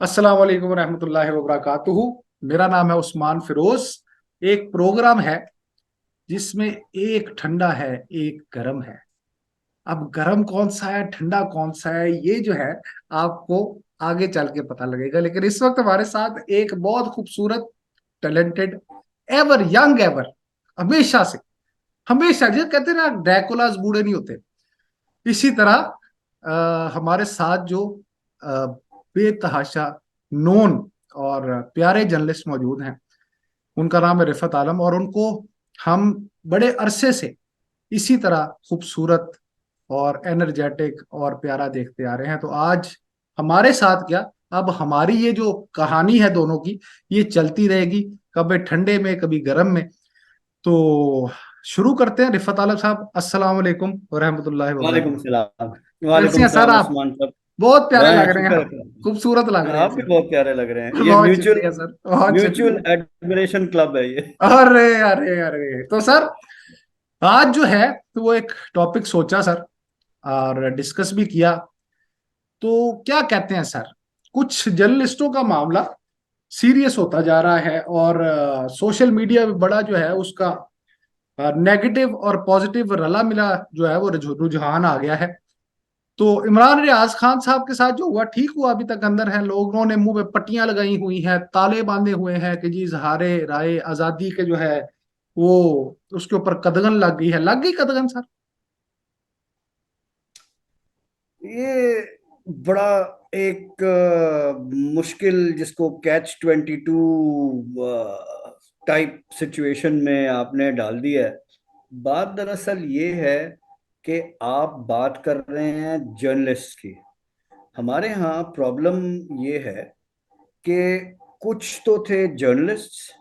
अस्सलाम वालेकुम रहमतुल्लाहि व बरकातुहू। मेरा नाम है उस्मान फिरोज। एक प्रोग्राम है जिसमें एक ठंडा है, एक गर्म है। अब गर्म कौन सा है, ठंडा कौन सा है, ये जो है आपको आगे चल के पता लगेगा। लेकिन इस वक्त हमारे साथ एक बहुत खूबसूरत, टैलेंटेड, एवर यंग, एवर, हमेशा से, हमेशा जो कहते हैं ना, ड्रैकुलास बूढ़े नहीं होते, इसी तरह हमारे साथ जो अ, बेतहाशा नोन और प्यारे जर्नलिस्ट मौजूद हैं, उनका नाम है रिफत आलम। और उनको हम बड़े अरसे से इसी तरह खूबसूरत और एनर्जेटिक और प्यारा देखते आ रहे हैं। तो आज हमारे साथ क्या, अब हमारी ये जो कहानी है दोनों की, ये चलती रहेगी, कभी ठंडे में कभी गर्म में। तो शुरू करते हैं। रिफत आलम साहब, अस्सलाम वालेकुम व रहमतुल्लाहि व वालेकुम बरकातुहू। सलाम। कैसे वालेकुम हैं सर सलाम आप? उस्मान साहब। बहुत प्यारे लग मैं रहे हैं शुक्र आप, खूबसूरत लग है, रहे हैं आप भी सर। बहुत प्यारे लग रहे हैं। ये बहुत म्यूचुअल शुक्रिया सर, बहुत म्यूचुअल शुक्रिया। एडमिरेशन क्लब है ये। अरे अरे अरे, तो सर आज जो है, तो वो एक टॉपिक सोचा सर, और डिस्कस भी किया। तो क्या कहते हैं सर, कुछ जर्नलिस्टों का मामला सीरियस होता जा रहा है, और सोशल मीडिया में बड़ा जो है उसका नेगेटिव और पॉजिटिव रला मिला जो है वो रुझान आ गया है। तो इमरान रियाज खान साहब के साथ जो हुआ, ठीक हुआ, अभी तक अंदर है। लोगों ने मुंह पे पट्टियां लगाई हुई हैं, ताले बांधे हुए हैं कि जी इजहारे राय आजादी के जो है वो, उसके ऊपर कदगन लग गई है, लग गई कदगन सर। ये बड़ा एक मुश्किल, जिसको कैच 22 टाइप सिचुएशन में आपने डाल दिया है। बात दरअसल ये है कि आप बात कर रहे हैं जर्नलिस्ट की। हमारे यहाँ प्रॉब्लम ये है कि कुछ तो थे जर्नलिस्ट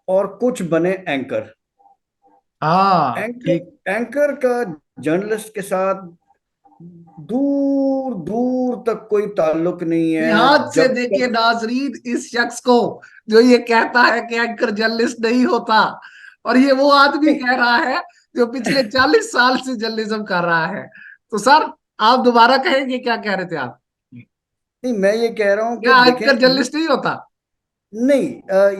और कुछ बने एंकर। हाँ ठीक। एंकर एंकर का जर्नलिस्ट के साथ दूर दूर तक कोई ताल्लुक नहीं है। ध्यान से जब देखिए तक नाजरीन, इस शख्स को जो ये कहता है कि एंकर जर्नलिस्ट नहीं होता, और ये वो आदमी नहीं, कह रहा है जो पिछले 40 साल से जर्नलिज्म कर रहा है। तो सर, आप दोबारा कहेंगे, क्या कह रहे थे आप? नहीं, मैं ये कह रहा हूं कि क्या देखें एंकर जर्नलिस्ट नहीं होता? नहीं,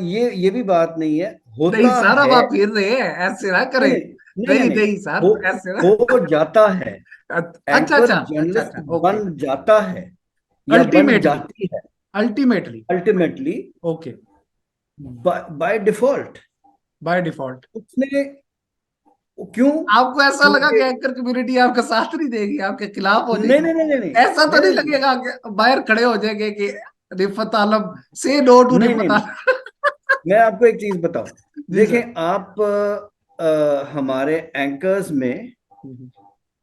ये भी बात नहीं है, नहीं होता सर, अब है। आप फिर रहे हैं, ऐसे ना नहीं करें। नहीं नहीं नहीं नहीं नहीं, नहीं सर, हो ऐसे ना। हो जाता है। अच्छा एंकर अच्छा अच्छा जर्नलिस्ट अच्छा, ओके। बन जाता है या बन अल्टीमेटली, जाती है ultimately. Ultimately okay. By default. By default. उसने क्यों? आपको ऐसा लगा कि क्योंकि एंकर कम्युनिटी आपका साथ नहीं देगी, आपके खिलाफ हो नहीं जाएगी? नहीं नहीं नहीं ऐसा तो नहीं नहीं नहीं नहीं लगेगा कि बाहर खड़े हो जाएंगे कि रिफत आलम से नो टू नहीं नहीं रिफत नहीं। आलम? मैं आपको एक चीज बताऊं। जी सर। देखें आप, हमारे एंकर्स में हम्म।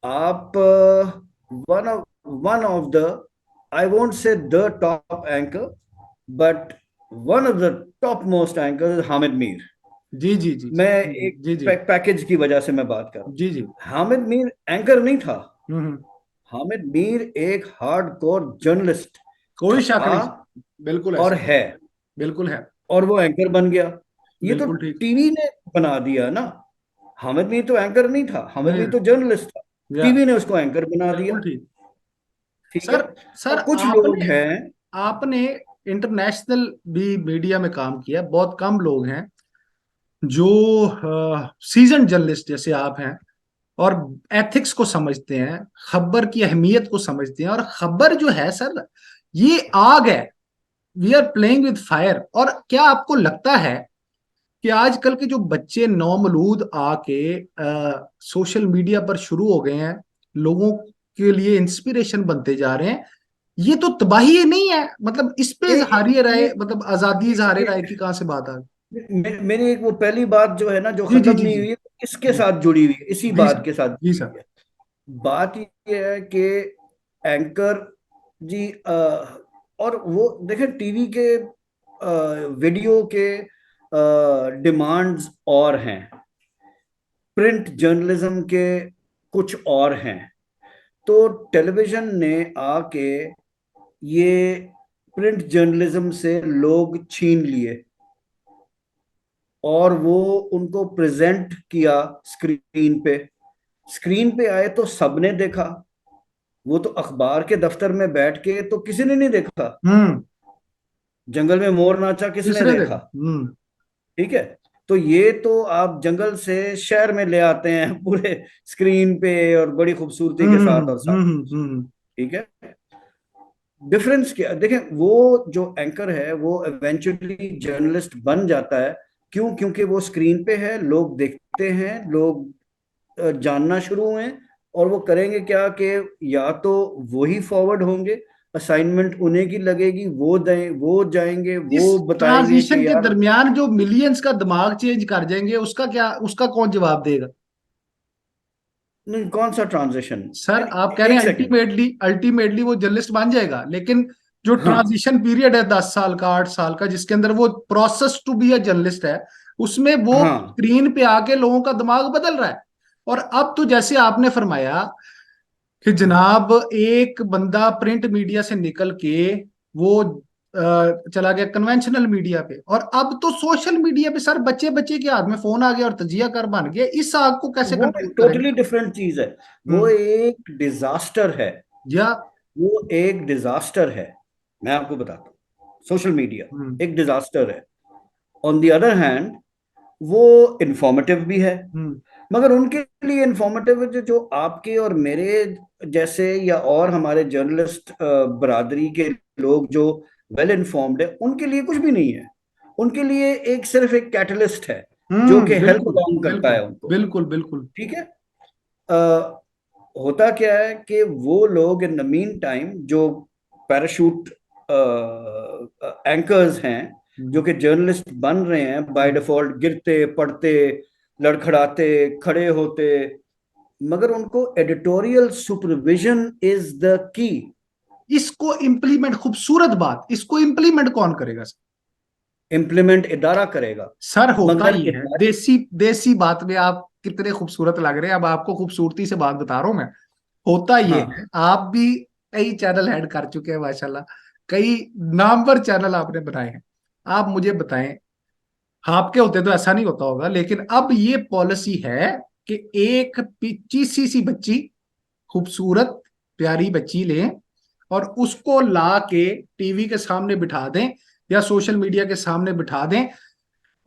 आप one of the, I won't say the top anchor, but one of the top most anchor Hamid Mir. जी जी जी मैं जी एक जी जी पैकेज की वजह से मैं बात कर रहा जी जी। हूं। हामिद मीर एंकर नहीं था। हम्म। हामिद मीर एक हार्डकोर जर्नलिस्ट कोई शक था नहीं सर, बिल्कुल और ऐसा। है, बिल्कुल है। और वो एंकर बन गया। ये तो बिल्कुल ठीक। टीवी ने बना दिया ना। हामिद मीर तो एंकर नहीं था, हामिद नहीं। मीर तो जर्नलिस्ट था। या, टीवी ने उसको एंकर बना दिया। बिल्कुल ठीक। ठीक है। सर, सर और कुछ लोग आपने हैं। आपने इंटरनेशनल भी मीडिया में काम किया। बहुत कम लोग हैं जो सीजन जर्नलिस्ट जैसे आप हैं, और एथिक्स को समझते हैं, खबर की अहमियत को समझते हैं। और खबर जो है सर, ये आग है। We are playing with fire. और क्या आपको लगता है कि आजकल के जो बच्चे नौमलूद आके सोशल मीडिया पर शुरू हो गए हैं, लोगों के लिए इंस्पिरेशन बनते जा रहे हैं, ये तो तबाही ही नहीं है? मतलब इस पे ये इजहारिए ये राय, मतलब आजादी इजहार ये राय की कहाँ से बात आ गई? मेरी एक वो पहली बात जो है ना, जो जी जी खत्म जी नहीं जी हुई है, इसके जी साथ जुड़ी हुई है, इसी जी बात सर। के साथ जी जुड़ी सर। हुई है। बात ये है कि एंकर जी, और वो देखें टीवी के वीडियो के डिमांड्स और हैं, प्रिंट जर्नलिज्म के कुछ और हैं। तो टेलीविजन ने आके ये प्रिंट जर्नलिज्म से लोग छीन लिए और वो उनको प्रेजेंट किया स्क्रीन पे। स्क्रीन पे आए तो सबने देखा, वो तो अखबार के दफ्तर में बैठ के तो किसी ने नहीं देखा। हम्म। जंगल में मोर नाचा किसने तीसरे दिन। देखा? ठीक है। तो ये तो आप जंगल से शहर में ले आते हैं पूरे स्क्रीन पे और बड़ी खूबसूरती के साथ और सब कुछ। हम्म। ठीक है। डिफरेंस क्या देखें, वो जो एंकर है वो इवेंचुअली जर्नलिस्ट बन जाता है। क्यों? क्योंकि वो स्क्रीन पे है, लोग देखते हैं, लोग जानना शुरू हुए। और वो करेंगे क्या कि या तो वो ही फॉरवर्ड होंगे, असाइनमेंट उन्हें की लगेगी, वो दें, वो जाएंगे, इस वो बताएंगे ट्रांजिशन कि के यार। दरमियान जो मिलियंस का दिमाग चेंज कर जाएंगे, उसका क्या, उसका कौन जवाब देगा? नहीं, कौन सा ट्रांजिशन? सर यानी आप कह रहे एक हैं सेकंड। अल्टीमेटली अल्टीमेटली वो जर्नलिस्ट बन जाएगा, लेकिन जो हाँ, ट्रांजिशन पीरियड है 10 साल का, 8 साल का, जिसके अंदर वो process to be a journalist है, उसमें वो हाँ। स्क्रीन पे आके लोगों का दिमाग बदल रहा है। और अब तो जैसे आपने फरमाया कि जनाब एक बंदा प्रिंट मीडिया से निकल के वो चला गया कन्वेंशनल मीडिया पे, और अब तो सोशल मीडिया पे सर बच्चे बच्चे के हाथ में फोन आ गया और तजिया कर बन गया। इस आग को कैसे वो कंट्रोल करेंगे? टोटली डिफरेंट चीज है। वो हम्म। एक डिजास्टर है। या। वो एक डिजास्टर है। मैं आपको बताता हूँ, सोशल मीडिया हम्म। एक डिजास्टर है। ऑन द अदर हैंड, वो इंफॉर्मेटिव भी है। हम्म। मगर उनके लिए इंफॉर्मेटिव जो जो आपके और मेरे जैसे या और हमारे जर्नलिस्ट बरादरी के लोग जो वेल इन्फॉर्म्ड है, उनके लिए कुछ भी नहीं है। उनके लिए एक सिर्फ एक कैटलिस्ट है जो कि हेल्प बिल्कुल अलोंग करता बिल्कुल है उनको। बिल्कुल बिल्कुल। ठीक है। होता क्या है कि वो लोग इन द मीन टाइम जो पैराशूट एंकर्स हैं, जो हम्म। कि जर्नलिस्ट बन रहे हैं, बाय हम्म। डिफॉल्ट गिरते पड़ते, लड़खड़ाते, खड़े होते, मगर उनको editorial supervision is the key. इसको इम्प्लीमेंट, खूबसूरत बात, इसको इम्प्लीमेंट कौन करेगा सर? इम्प्लीमेंट इदारा करेगा। सर होता मगर ही है, इदारे। देसी देसी बात में आप कितने खूबसूरत लग रहे हैं, अब आपको खूबसूरती से बात बता रहा हूं मैं। होता ये हाँ, है, आप भी कई चैनल हेड कर चुके हैं माशाल्लाह, कई नामवर चैनल आपने बनाए हैं। आप मुझे बताएं, आपके होते तो ऐसा नहीं होता होगा, लेकिन अब ये पॉलिसी है कि एक पिच्ची सी बच्ची, खूबसूरत प्यारी बच्ची लें और उसको ला के टीवी के सामने बिठा दें या सोशल मीडिया के सामने बिठा दें।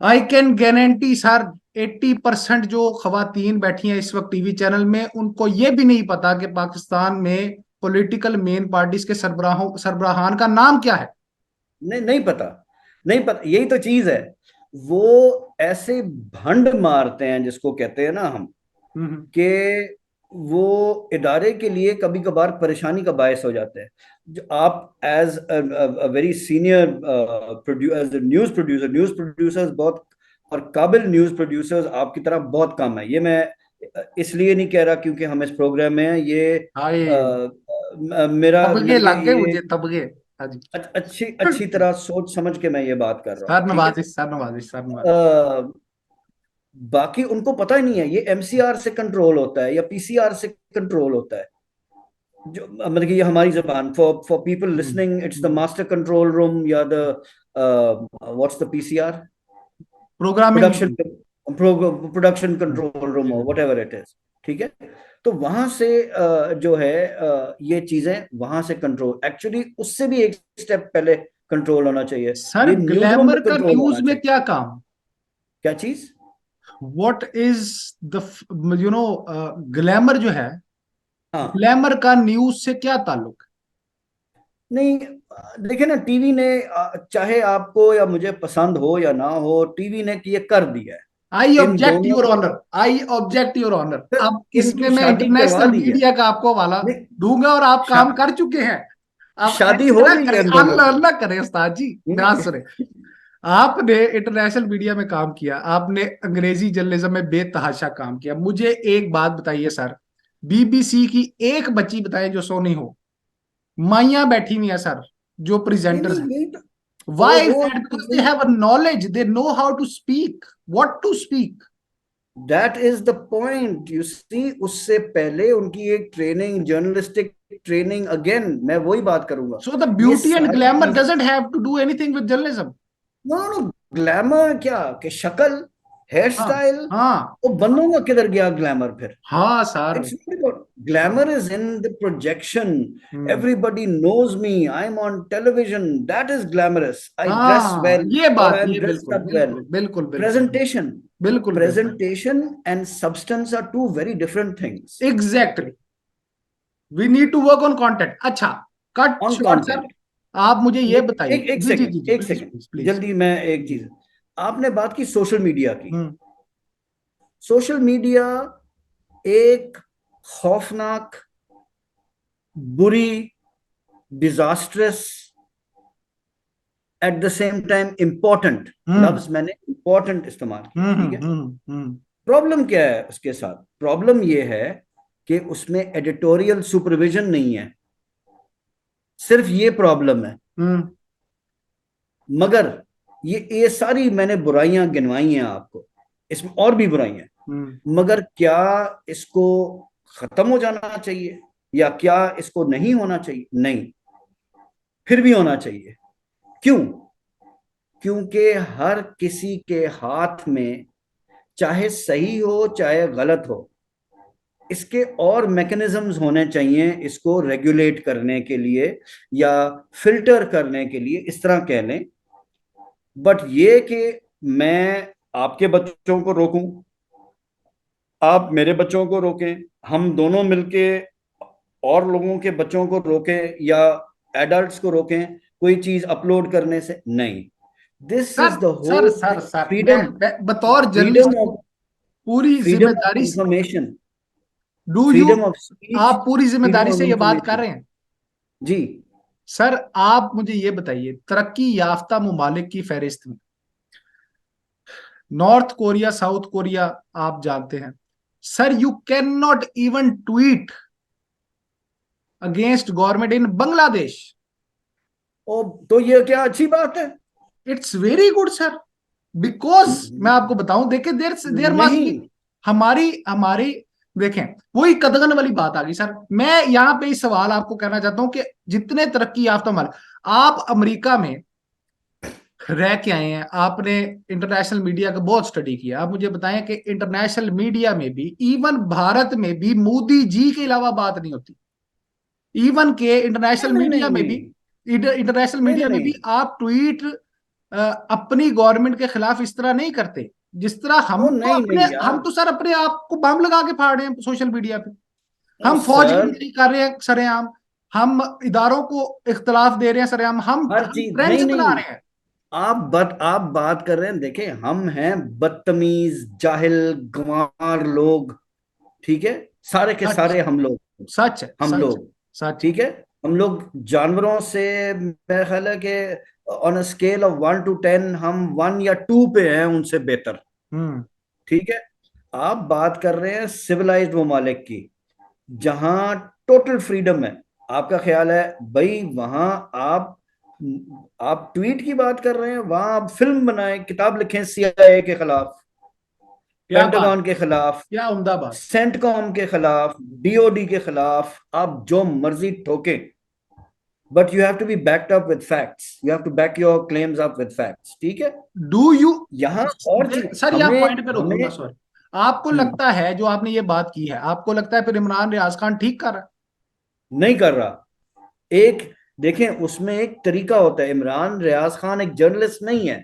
आई कैन गारंटी सर, 80% जो खवातीन बैठी हैं इस वक्त टीवी चैनल में, उनको ये भी नहीं पता कि पाकिस्तान में पॉलिटिकल मेन पार्टीज के सरबराहों सरबराहान का नाम क्या है। नहीं, नहीं पता। नहीं पता, यही तो चीज है। वो ऐसे भंड मारते हैं जिसको कहते हैं ना हम, हम्म। कि वो इदारे के लिए कभी कभार परेशानी का बायस हो जाते हैं। जो आप as very senior as news producer, news producers बहुत और काबिल न्यूज प्रोड्यूसर्स आपकी तरह बहुत कम है। ये मैं इसलिए नहीं कह रहा क्योंकि हम इस प्रोग्राम में हैं। ये हाय, मेरा तबगे मतलब कि लग गए ये मुझे, तबगे। हाँ जी। अच्छी अच्छी तरह सोच समझ के मैं ये बात कर रहा हूँ। सर ठीक है। नवाजिश, सर नवाजिश, सर नवाजिश। अ, बाकी उनको पता ही नहीं है ये एमसीआर से कंट्रोल होता है या पीसीआर से कंट्रोल होता है। जो मतलब कि ये हमारी जबान, for for people hmm. Listening, it's the hmm. Master control room या the what's the PCR, programming. Production production hmm. Control room और व्हाटएवर इट इज। ठीक है। तो वहां से जो है ये चीजें वहां से कंट्रोल, एक्चुअली उससे भी एक स्टेप पहले कंट्रोल होना चाहिए। सर ये न्यूज रूम ग्लैमर में का कंट्रोल न्यूज होना में चाहिए। क्या काम? क्या चीज? What is the, you know, glamour जो है, हाँ। ग्लैमर का न्यूज से क्या ताल्लुक? नहीं, देखिए ना, टीवी ने चाहे आपको या मुझे पसंद हो या ना हो, टीवी ने ये कर दिया आई है। इन ऑब्जेक्ट दोनों योर को honour, I object your honour. फिर अब इसमें इनकी मैं शादी करवा इंटरनेशनल दी है। मीडिया का आपको हवाला नहीं, दूंगा और आप शा, काम कर चुके हैं। अब शादी ऐसे हो ना गई है करें, इन दोनों अल्लाह की। अल्लाह करें उस्ताद जी, ध्यान हम्म। सुने। आपने इंटरनेशनल मीडिया में काम किया, आपने अंग्रेजी जर्नलिज्म में बेतहाशा काम किया। मुझे एक बात बताइए सर, बीबीसी की एक बच्ची बताए जो सोनी हो, माइया बैठी हुई है सर, जो नहीं, प्रेजेंटर्स नहीं, हैं। यही तो। Why is वो that? Because they have a knowledge, they know how to speak, what to speak. That is the point, you see. उससे पहले उनकी एक ट्रेनिंग, जर्नलिस्टिक ट्रेनिंग, अगेन मैं वही बात करूंगा। So the ये beauty and सारी glamour चीजें, doesn't have to do anything with journalism. No no, glamour क्या कि शक्ल हेयर हाँ स्टाइल, हाँ वो बंदों का किधर गया ग्लैमर फिर? हाँ sir. It's not about glamour is in the projection. Hmm. Everybody knows me. I'm on television. That is glamorous. I dress हाँ well ये or बात, I'm ये dressed बिल्कुल up well. बिल्कुल बिल्कुल बिल्कुल Presentation. बिल्कुल बिल्कुल। Presentation and substance are two very different things. Exactly, we need to work on content. अच्छा, cut On short sir, content. आप मुझे ये बताइए। एक एक जी जी सेकंड, जी जी, एक प्लीज सेकंड, प्लीज प्लीज। जल्दी मैं एक जी। चीज, आपने बात की सोशल मीडिया की। हम्म सोशल मीडिया एक खौफनाक, बुरी, disastrous, at the same time important, hmm लफ्ज मैंने इंपॉर्टेंट इस्तेमाल किया, ठीक है। हम्म। प्रॉब्लम क्या है उसके साथ? प्रॉब्लम ये है कि उसमें एडिटोरियल सुपरविजन नहीं है, सिर्फ ये प्रॉब्लम है। हम्म मगर ये सारी मैंने बुराइयां गिनवाई हैं आपको, इसमें और भी बुराइयां हैं। हम्म। मगर क्या इसको खत्म हो जाना चाहिए, या क्या इसको नहीं होना चाहिए? नहीं, फिर भी होना चाहिए। क्यों? क्योंकि हर किसी के हाथ में, चाहे सही हो चाहे गलत हो, इसके और मैकेनिज्म्स होने चाहिए इसको रेगुलेट करने के लिए या फिल्टर करने के लिए, इस तरह कह लें। बट ये कि मैं आपके बच्चों को रोकूं, आप मेरे बच्चों को रोकें, हम दोनों मिलके और लोगों के बच्चों को रोकें या एडल्ट्स को रोकें कोई चीज अपलोड करने से, नहीं। This sir is the sir whole sir sir, freedom, मैं बतौर फ्रीडम जर्नलिस्ट ऑफ, पूरी फ्रीडम ऑफ जिम्मेदारी से, information, do you, freedom of speech, आप पूरी फ्रीडम जिम्मेदारी ऑफ से ये बात कर इंफॉर्मेशन। रहे हैं। जी। सर आप मुझे ये बताइए, तरक्की याफ्ता ममालिक की फहरिस्त में नॉर्थ कोरिया, साउथ कोरिया आप जानते हैं। Sir you can not even tweet against government in Bangladesh. ओ, तो ये क्या अच्छी बात है? It's very good sir, because मैं आपको बताऊं, देखिए देर देर मस्ट बी, नहीं। हमारी हमारी देखें, वही कदगन वाली बात आ गई सर। मैं यहां पे इस सवाल आपको कहना चाहता हूं कि जितने तरक्की याफ्ता माल, आप अमेरिका में रह के आए हैं, आपने इंटरनेशनल मीडिया का बहुत स्टडी किया, आप मुझे बताएं कि इंटरनेशनल मीडिया में भी, इवन भारत में भी मोदी जी के अलावा बात नहीं होती। इवन के इंटरनेशनल नहीं मीडिया नहीं में भी, नहीं इंटरनेशनल नहीं नहीं मीडिया में नहीं। भी आप ट्वीट अपनी गवर्नमेंट के खिलाफ इस तरह नहीं करते जिस तरह ओ हम तो नहीं अपने, नहीं हम यार। तो सर अपने आप को बम लगा के फाड़ रहे हैं सोशल मीडिया पे। ओ हम फौज सर, गिनती कर रहे हैं सरेआम, हम इदारों को इख्तलाफ दे रहे हैं सरेआम, हर हम चीज ट्रेंच नहीं बना नहीं। रहे हैं। आप बात कर रहे हैं, देखें हम हैं बदतमीज, जाहिल, गंवार लोग, ठीक है, सारे के सच, सारे हम लोग, सच है, हम सच लोग, सच है। ठीक है। हम लोग जानवरों से, मेरा ख्याल है कि on a scale of 1 to 10 हम 1 या 2 पे हैं उनसे बेहतर, हम्म। ठीक है। आप बात कर रहे हैं सिविलाइज्ड ममालिक की, जहां टोटल फ्रीडम है। आपका ख्याल है भाई वहां आप ट्वीट की बात कर रहे हैं, वहां आप फिल्म बनाएं, किताब लिखें सीआईए के खिलाफ, क्या बात, पेंटागन के खिलाफ, क्या उम्दा बात। सेंटकॉम के खिलाफ, डीओडी के खिलाफ, आप जो मर्जी ठोकें। But you have to be backed up with facts, you have to back your claims up with facts, ठीक है। डू यू, यहाँ और चीज सर यहाँ हमें पॉइंट पे रोकूंगा, हमें सॉरी। आपको हम्म, लगता है जो आपने ये बात की है, आपको लगता है फिर इमरान रियाज खान ठीक कर रहा नहीं कर रहा। एक, देखें उसमें एक तरीका होता है, इमरान रियाज खान एक जर्नलिस्ट नहीं है।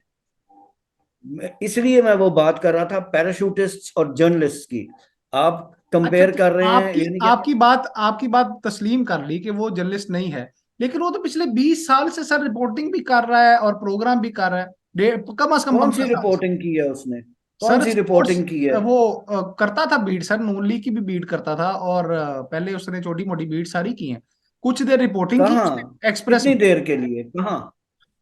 इसलिए मैं वो बात कर रहा था पैराशूटिस्ट और जर्नलिस्ट की, आप है? अच्छा कंपेयर तो कर रहे हैं, आपकी यानी कि आपकी बात तस्लीम कर ली कि वो जर्नलिस्ट नहीं है, लेकिन वो तो पिछले 20 साल से सर रिपोर्टिंग भी कर रहा है और प्रोग्राम भी कर रहा है, कम से कम कौन सी 15 साल से। रिपोर्टिंग की है उसने? कौन सर सी स्पोर्ट्स, रिपोर्टिंग की है? वो करता था बीट, सर नून लीग की भी बीट करता था, और पहले उसने छोटी मोटी बीट सारी की हैं। कुछ देर रिपोर्टिंग की कहाँ? उसने एक्सप्रेस कितनी में। देर के लिए? कहाँ?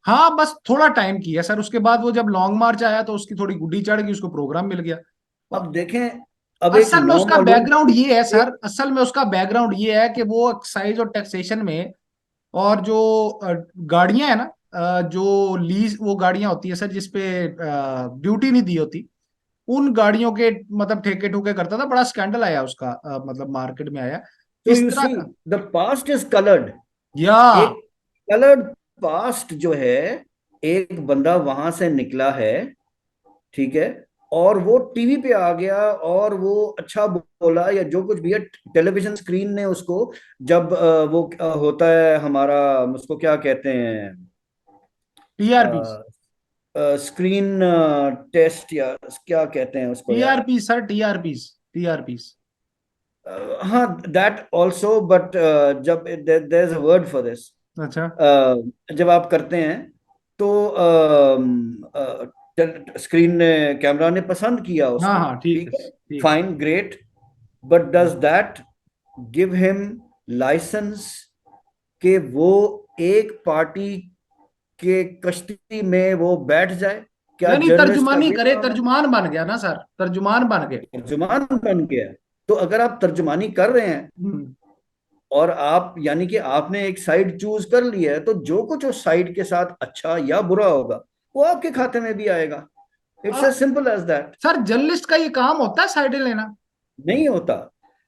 हाँ बस थोड़ा टाइम किया सर, उसके बाद वो जब लॉन्ग मार्च आया तो उसकी थोड़ी गुड्डी चढ़ गई, उसको प्रोग्राम मिल गया। अब देखें, अब एक असल में नौ उसका मालूम, बैकग्राउंड ये है एक, सर, असल में उसका बैकग्राउंड ये है कि वो एक्साइज और टैक्सेशन में, और जो गाड़ियां है ना, जो लीज वो गाड़ियां होती है सर जिसपे ड्यूटी नहीं दी होती, उन गाड़ियों के मतलब ठेके ठुके करता था। बड़ा स्कैंडल आया उसका, मतलब मार्केट में आया तो इस यू तरह सी का। The past is coloured. या एक कलर्ड पास्ट जो है, एक बंदा वहां से निकला है, ठीक है, और वो टीवी पे आ गया और वो अच्छा बोला या जो कुछ भी है, टेलीविजन स्क्रीन ने उसको, जब वो होता है हमारा, उसको क्या कहते हैं, टीआरपी। स्क्रीन टेस्ट या क्या कहते हैं उसको यार। TRP sir, TRP. टीआरपी। हाँ, दैट ऑल्सो, बट जब there is a word for this, अच्छा। जब आप करते हैं तो स्क्रीन ने, कैमरा ने पसंद किया हाँ उसको, हाँ, ठीक है ठीक है, ठीक है। Fine, great, but does that give him licence कि वो एक पार्टी के कश्ती में वो बैठ जाए? क्या नहीं नहीं, जर्नलिस्ट का तर्जुमानी ये करे, काम है? तर्जुमान बन गया ना सर, तर्जुमान बन गए। तर्जुमान बन गया। तो अगर आप तर्जुमानी कर रहे हैं हम्म। और आप यानी कि आपने एक साइड चूज कर लिया है, तो जो कुछ उस साइड के साथ अच्छा या बुरा होगा वो आपके खाते में भी आएगा। It's uh, as simple as that. Sir journalist का ये काम होता है साइडें लेना? नहीं होता,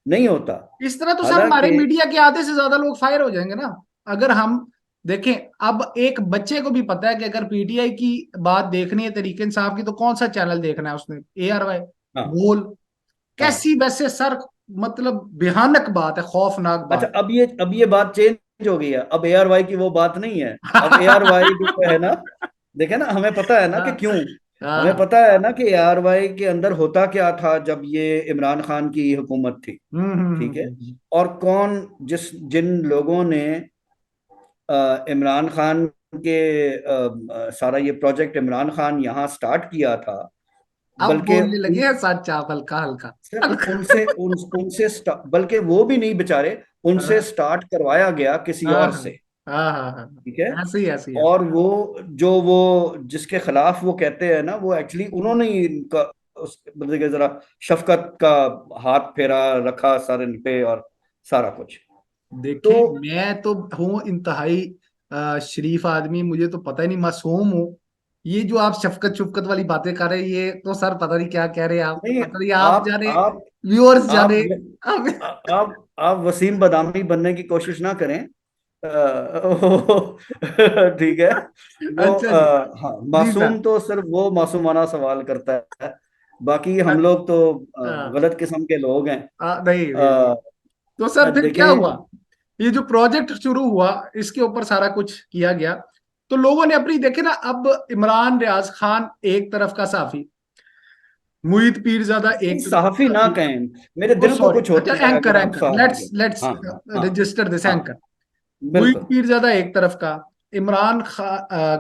नहीं होता। इस तरह तो सर हमारे हालांकि मीडिया के आधे से ज्यादा लोग फायर हो जाएंगे ना। अगर हम देखें, अब एक बच्चे को भी पता है कि अगर पीटीआई की बात देखनी है तरीके इंसाफ की, तो कौन सा चैनल देखना है उसने? ARY, हाँ, बोल। हाँ। कैसी वैसे सर, मतलब भयानक बात है, खौफनाक अच्छा, बात। अब ये बात चेंज हो गई है, अब ए आर वाई की वो बात नहीं है। अब ए आर वाई जो है ना, देखे ना, हमें पता है ना कि हाँ क्यों। हमें हाँ। पता है ना कि ए आर वाई के अंदर होता क्या था जब ये इमरान खान की हुकूमत थी, ठीक है। हम्म। और कौन, जिन लोगों ने इमरान खान के सारा ये प्रोजेक्ट इमरान खान यहाँ स्टार्ट किया था, अब बल्कि बोलने लगे हैं सच्चा, हल्का हल्का। सिर्फ उनसे बल्कि वो भी नहीं बेचारे, उनसे हाँ स्टार्ट करवाया गया किसी हाँ और से, हाँ हाँ हाँ। ठीक है। ऐसे ही ऐसे ही और वो जिसके खिलाफ वो कहते हैं ना, वो एक्चुअली उन्होंने ही इनका उस बंदे के जरा शफकत का हाथ फेरा रखा सर इन पे और सारा कुछ। तो देखिए, मैं तो हूँ इंतहाई शरीफ आदमी, मुझे तो पता ही नहीं, मासूम हूँ। ये जो आप शफकत शुफकत वाली बातें कर रहे हैं, ये तो सर पता नहीं क्या कह रहे हैं आप, नहीं, पता नहीं आप आप जाने, आप व्यूअर्स जाने। आप अब आप वसीम बदामी बनने की कोशिश ना करें। ठीक है। वो अच्छा जी। हाँ, जी सर। मासूम तो सिर्फ वो मासूमाना सवाल करता है, बाकी हम लोग तो हाँ, गलत किस्म के लोग हैं। नहीं नहीं नहीं। तो सर फिर क्या देखें, हुआ? ये जो प्रोजेक्ट शुरू हुआ, इसके ऊपर सारा कुछ किया गया, तो लोगों ने अपनी देखे ना, अब इमरान रियाज खान एक तरफ का साफी, मुईद पीरजादा एक तरफ का सहाफी ना साफी। कहें, मेरे ओ दिल को सॉरी, कुछ अच्छा, होता है एंकर अगर आप एंकर, सहाफी लेट्स कहें। लेट्स हाँ, हाँ, रजिस्टर दिस हाँ, एंकर। मुईद बिल्कुल। पीरजादा एक तरफ का,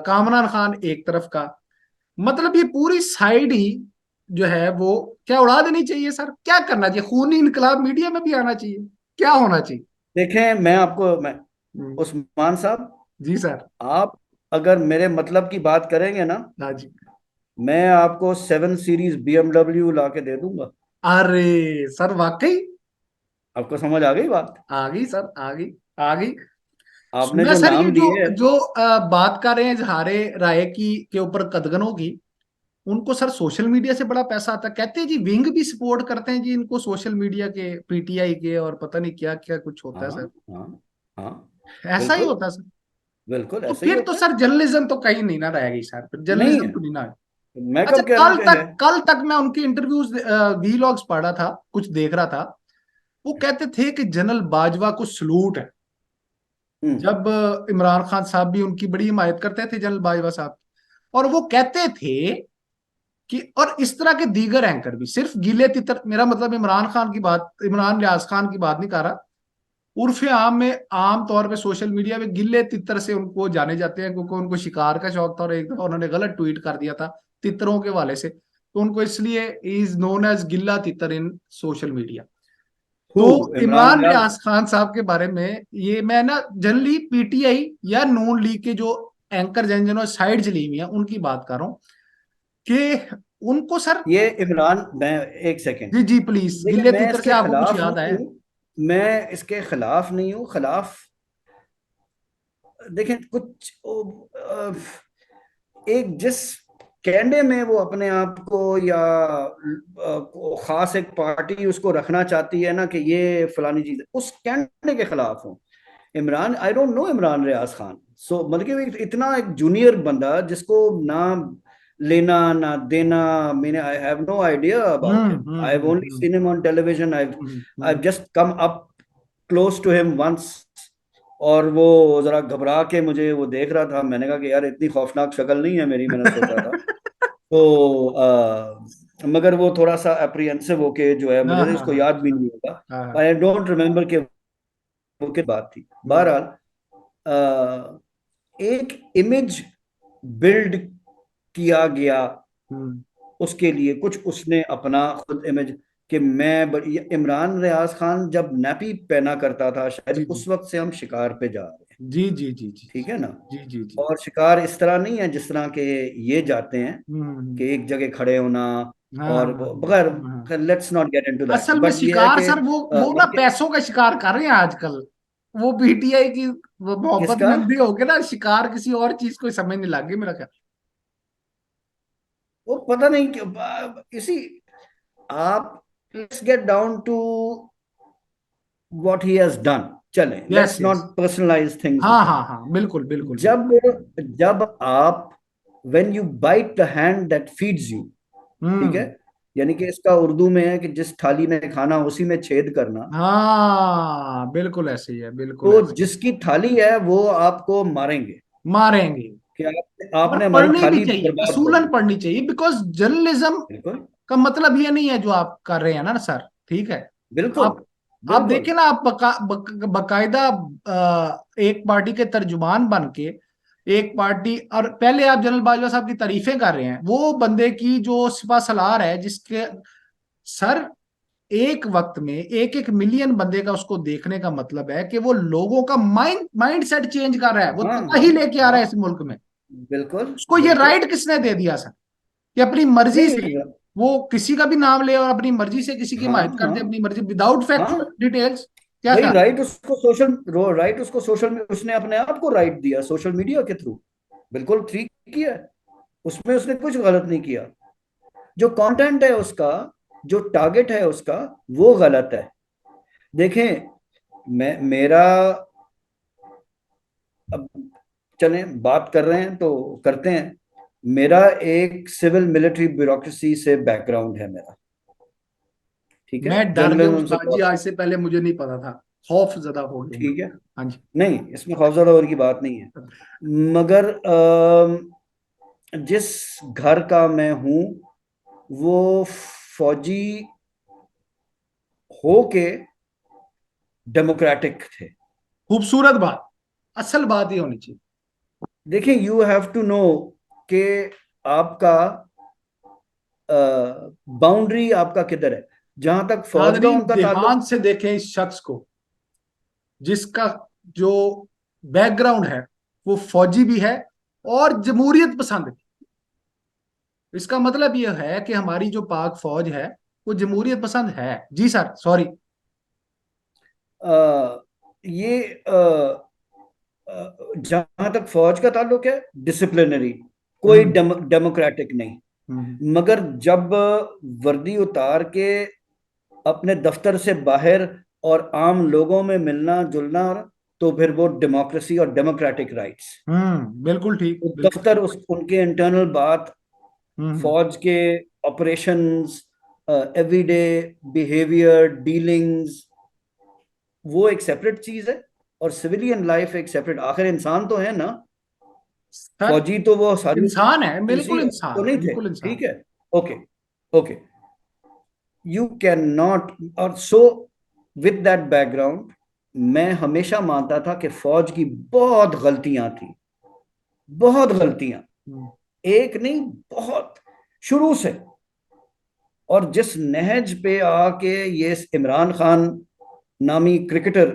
कामरान खान एक तरफ का। मतलब ये पूरी साइड ही जो है वो क्या उड़ा देनी चाहिए सर? क्या करना चाहिए? खूनी इनकलाब मीडिया में भी आना चाहिए? क्या होना चाहिए? देखें, मैं हम्म, उस्मान साहब, जी सर। आप अगर मेरे मतलब की बात करेंगे ना, हाँ जी। मैं आपको 7 सीरीज BMW ला के दे दूंगा। अरे सर, वाकई आपको समझ आ गई बात? आ गई सर, आ गई, आ गई। आपने सुना जो सर, ये नाम जो लिए। जो बात कर रहे हैं जहारे राय की के ऊपर कदगनों की, उनको सर सोशल मीडिया से बड़ा पैसा आता है, कहते हैं जी, विंग भी सपोर्ट करते हैं जी इनको, सोशल मीडिया के, पीटीआई के, और पता नहीं क्या क्या कुछ होता है हाँ, सर। हाँ, हाँ, ऐसा ही बिल्कुल, होता है सर? बिल्कुल तो ऐसा ही फिर तो होता है। सर जर्नलिज्म तो कहीं नहीं ना रह गई सर, फिर नहीं जर्नलिज्म है, तो नहीं ना। मैं अच्छा, कब कह रहा हूं कि है। कल तक मैं उनके इंटरव्यूज, वीलॉग्स पढ़ा था, कुछ देख रहा था। वो कहते थे कि जनरल बाजवा को सलूट है। हम्म। जब इमरान खान साहब भी उनकी बड़ी हिमायत करते थे, जनरल बाजवा साहब, और वो कहते थे कि, और इस तरह के दीगर एंकर भी, सिर्फ गिले तितर, मेरा मतलब इमरान खान की बात, इमरान रियाज खान की बात नहीं कर रहा, उर्फे आम में, आम तौर पे सोशल मीडिया में गिल्ले तितर से उनको जाने जाते हैं, क्योंकि उनको शिकार का शौक था, और एक दफा उन्होंने गलत ट्वीट कर दिया था तितरों के वाले से, तो उनको इसलिए इज नोन एज गिल्ला तितर इन सोशल मीडिया। हु तो इमरान इमरान रियाज। रियाज खान साहब के बारे में, ये मैं ना जनरली पीटीआई या नून लीग के जो एंकर जिन्होंने साइड ली हुई है उनकी बात कर रहा हूँ, कि उनको सर, ये इमरान, मैं एक सेकेंड, जी जी प्लीज, देखिए गिल्ले मैं तितर से इसके आपको कुछ खिलाफ याद नहीं आया? हूँ, मैं इसके खिलाफ नहीं हूँ, खिलाफ। देखें कुछ एक जिस कैंडे में वो अपने आप को या खास एक पार्टी उसको रखना चाहती है ना कि ये फलानी चीज है, उस कैंडे के खिलाफ हूँ। Imran, I don't know Imran Riaz Khan, so मतलब कि इतना एक जूनियर बंदा जिसको ना लेना ना देना, मैंने I have no idea about him, I have only hmm seen him on television, I hmm just come up close to him once. और वो जरा घबरा के मुझे वो देख रहा था, मैंने कहा कि यार इतनी खौफनाक शक्ल नहीं है मेरी, मैंने सोचा था। तो मगर वो थोड़ा सा अप्रीहेंसिव होके जो है, हाँ मुझे हाँ इसको हाँ याद भी नहीं होगा, हाँ। आई डोंट रिमेम्बर कि वो क्या बात थी। हम्म बहरहाल एक इमेज बिल्ड किया गया हम्म उसके लिए, कुछ उसने अपना खुद इमेज कि ये इमरान रियाज खान जब नैपी पहना करता था, जी शायद जी उस वक्त से हम शिकार पे जा रहे हैं। जी जी जी जी ठीक है ना? जी जी जी। और शिकार इस तरह नहीं है जिस तरह के ये जाते हैं हम्म। कि एक जगह खड़े होना, हाँ और हाँ हाँ। बगैर, let's not get into that, असल में बट ये है शिकार कि सर वो ना बल्कि पैसों का शिकार कर रहे हैं आजकल। वो पीटीआई की वो मोहब्बत किसका, नंदी हो गया ना, शिकार किसी और चीज को समझ नहीं लग गई मेरा ख्याल। वो पता नहीं क्यों इसी, आप let's get down to what he has done, चलें, yes let's yes. Not personalize things हाँ विद हाँ हिम। हाँ बिल्कुल बिल्कुल बिल्कुल। जब जब आप when you bite the hand that feeds you, ठीक है, हम्म। यानी कि इसका उर्दू में है कि जिस थाली में खाना उसी में छेद करना। हाँ बिल्कुल ऐसे ही है, बिल्कुल तो ऐसे। जिसकी थाली है वो आपको मारेंगे मारेंगे। कि और आपने हमारी पढ़नी भी थाली चाहिए, बर्बाद कर असूलन दी। पढ़नी चाहिए, बिकॉज जर्नलिज्म बिल्कुल का मतलब ये नहीं है जो आप कर रहे हैं ना सर। ठीक है। बिल्कुल आप आप बिल्कुल। देखिए ना, आप बकायदा एक पार्टी के तर्जुमान बन के एक पार्टी, और पहले आप जनरल बाजवा साहब की तारीफें कर रहे हैं, वो बंदे की जो सिपा सलार है जिसके सर एक वक्त में एक एक मिलियन बंदे का उसको देखने का मतलब है कि वो लोगों का माइंड सेट चेंज कर रहा है, वो हाँ तबाही हाँ लेके आ रहा हाँ, है इस मुल्क में। बिल्कुल उसको ये बिल्कुल। राइट किसने दे दिया सर कि अपनी मर्जी से नहीं, वो किसी का भी नाम ले और अपनी मर्जी से किसी की हाँ हिमायत कर हाँ दे, अपनी मर्जी विदाउट हाँ, फैक्चुअल डिटेल्स? क्या भाई था? राइट उसको सोशल में उसने अपने आप को राइट दिया सोशल मीडिया के थ्रू, बिल्कुल ठीक किया है, उसमें उसने कुछ गलत नहीं किया। जो कंटेंट है उसका, जो टारगेट है उसका, वो गलत है। देखें, मैं मेरा, अब चलें बात कर रहे हैं तो करते हैं। मेरा एक सिविल मिलिट्री ब्यूरोक्रेसी से बैकग्राउंड है मेरा, ठीक है, मैं डर गया जर्नलिज्म से उस्ताद जी, बहुत, आज से पहले मुझे नहीं पता था। खौफ ज्यादा हो गया मैं। ठीक है, हाँ जी। नहीं इसमें खौफजदा होने की बात नहीं है, मगर जिस घर का मैं हूं वो फौजी हो के डेमोक्रेटिक थे। खूबसूरत बात, असल बात ये होनी चाहिए। देखिए, यू हैव टू नो कि आपका बाउंड्री आपका किधर है। जहां तक फौज का नाजरीन उनका ताल्लुक, ध्यान से देखें इस शख्स को, जिसका जो बैकग्राउंड है वो फौजी भी है और जमहूरियत पसंद भी। इसका मतलब यह है कि हमारी जो पाक फौज है वो जमहूरियत पसंद है। जी सर, सॉरी। ये जहां तक फौज का ताल्लुक है, डिसिप्लिनरी, कोई हम्म डेमोक्रेटिक नहीं। हम्म मगर जब वर्दी उतार के अपने दफ्तर से बाहर और आम लोगों में मिलना जुलना, तो फिर वो डेमोक्रेसी और डेमोक्रेटिक राइट्स, बिल्कुल ठीक, वो बिल्कुल दफ्तर ठीक। उनके इंटरनल बात, हम्म। फौज के ऑपरेशंस, एवरीडे बिहेवियर, डीलिंग्स, वो एक सेपरेट चीज है। और सिविलियन लाइफ एक सेपरेट, आखिर इंसान तो है ना, सर फौजी तो वो सारी इंसान है, इसी बिल्कुल तो इंसान है, नहीं थे, बिल्कुल इंसान। ठीक है, okay okay, you can not, और सो विद दैट बैकग्राउंड मैं हमेशा मानता था कि फौज की बहुत गलतियां थी, बहुत गलतियां, हम्म एक नहीं, बहुत, शुरू से। और जिस नहज पे आके ये इमरान खान नामी क्रिकेटर,